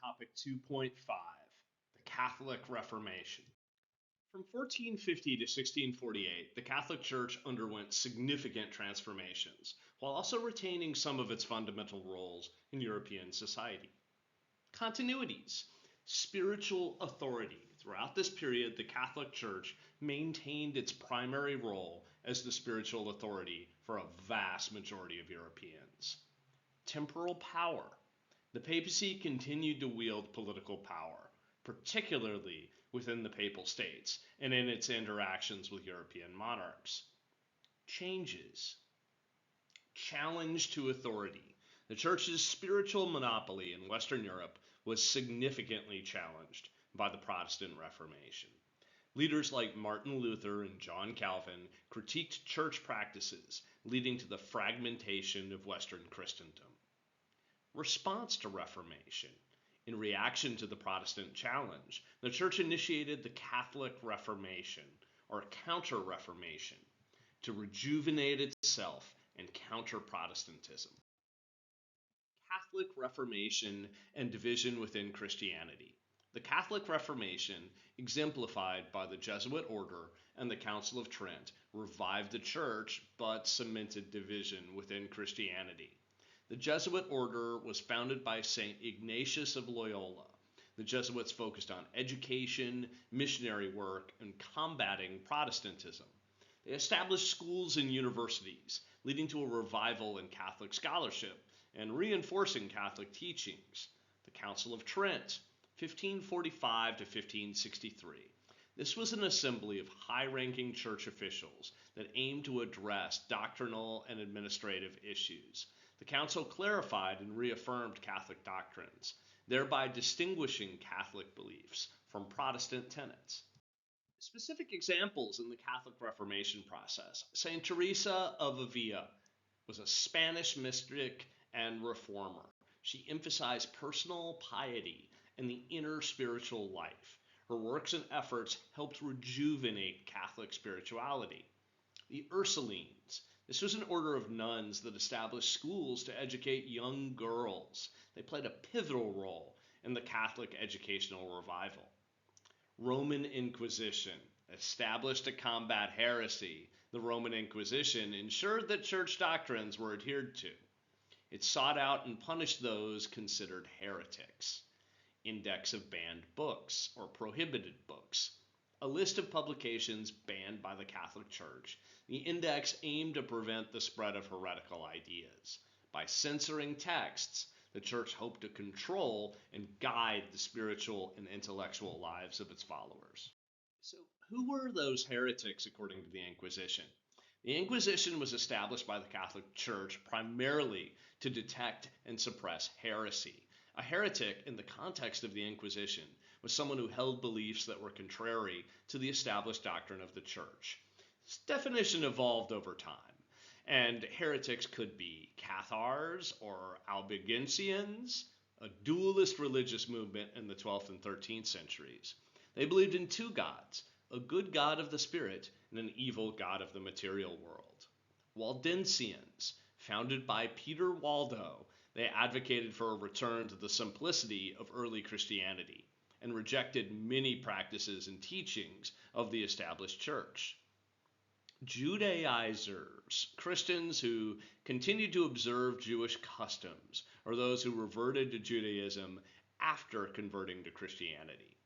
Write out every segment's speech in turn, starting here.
Topic 2.5, the Catholic Reformation. From 1450 to 1648, the Catholic Church underwent significant transformations, while also retaining some of its fundamental roles in European society. Continuities. Spiritual authority. Throughout this period, the Catholic Church maintained its primary role as the spiritual authority for a vast majority of Europeans. Temporal power. The papacy continued to wield political power, particularly within the Papal States and in its interactions with European monarchs. Changes. Challenge to authority. The Church's spiritual monopoly in Western Europe was significantly challenged by the Protestant Reformation. Leaders like Martin Luther and John Calvin critiqued church practices, leading to the fragmentation of Western Christendom. Response to Reformation. In reaction to the Protestant challenge, the Church initiated the Catholic Reformation, or Counter-Reformation, to rejuvenate itself and counter Protestantism. Catholic Reformation and division within Christianity. The Catholic Reformation, exemplified by the Jesuit Order and the Council of Trent, revived the Church but cemented division within Christianity. The Jesuit Order was founded by St. Ignatius of Loyola. The Jesuits focused on education, missionary work, and combating Protestantism. They established schools and universities, leading to a revival in Catholic scholarship and reinforcing Catholic teachings. The Council of Trent, 1545 to 1563. This was an assembly of high-ranking church officials that aimed to address doctrinal and administrative issues. The council clarified and reaffirmed Catholic doctrines, thereby distinguishing Catholic beliefs from Protestant tenets. Specific examples in the Catholic Reformation process. St. Teresa of Avila was a Spanish mystic and reformer. She emphasized personal piety and the inner spiritual life. Her works and efforts helped rejuvenate Catholic spirituality. The Ursulines. This was an order of nuns that established schools to educate young girls. They played a pivotal role in the Catholic educational revival. Roman Inquisition. Established to combat heresy, the Roman Inquisition ensured that church doctrines were adhered to. It sought out and punished those considered heretics. Index of banned books or prohibited books. A list of publications banned by the Catholic Church. The index aimed to prevent the spread of heretical ideas. By censoring texts, the Church hoped to control and guide the spiritual and intellectual lives of its followers. So, who were those heretics according to the Inquisition? The Inquisition was established by the Catholic Church primarily to detect and suppress heresy. A heretic, in the context of the Inquisition, was someone who held beliefs that were contrary to the established doctrine of the Church. This definition evolved over time, and heretics could be Cathars or Albigensians, a dualist religious movement in the 12th and 13th centuries. They believed in two gods, a good god of the spirit and an evil god of the material world. Waldensians, founded by Peter Waldo, they advocated for a return to the simplicity of early Christianity and rejected many practices and teachings of the established church. Judaizers, Christians who continued to observe Jewish customs, or those who reverted to Judaism after converting to Christianity.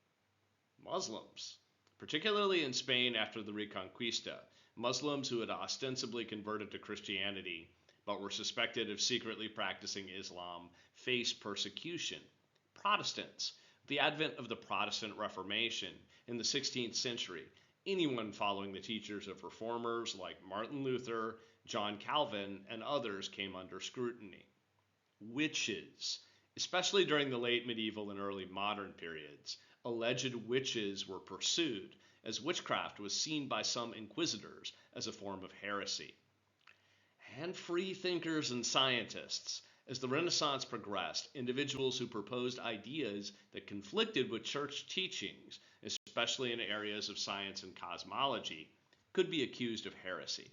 Muslims, particularly in Spain after the Reconquista, Muslims who had ostensibly converted to Christianity but were suspected of secretly practicing Islam faced persecution. Protestants, the advent of the Protestant Reformation in the 16th century, anyone following the teachers of reformers like Martin Luther, John Calvin, and others came under scrutiny. Witches, especially during the late medieval and early modern periods, alleged witches were pursued, as witchcraft was seen by some inquisitors as a form of heresy. And free thinkers and scientists. As the Renaissance progressed, individuals who proposed ideas that conflicted with church teachings, especially in areas of science and cosmology, could be accused of heresy.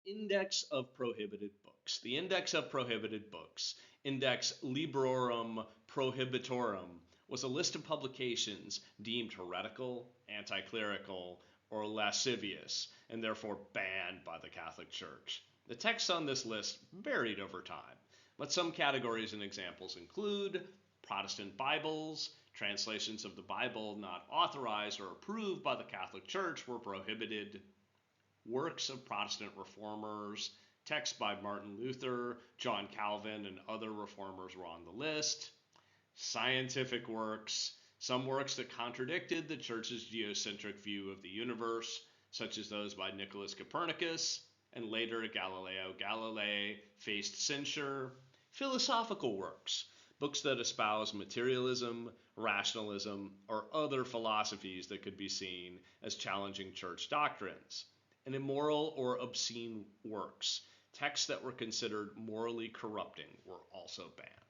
Index of Prohibited Books. The Index of Prohibited Books, Index Librorum Prohibitorum, was a list of publications deemed heretical, anti-clerical, or lascivious, and therefore banned by the Catholic Church. The texts on this list varied over time, but some categories and examples include Protestant Bibles, translations of the Bible not authorized or approved by the Catholic Church were prohibited, works of Protestant reformers, texts by Martin Luther, John Calvin, and other reformers were on the list, scientific works, some works that contradicted the Church's geocentric view of the universe, such as those by Nicholas Copernicus, and later Galileo Galilei, faced censure, philosophical works, books that espouse materialism, rationalism, or other philosophies that could be seen as challenging church doctrines, and immoral or obscene works, texts that were considered morally corrupting, were also banned.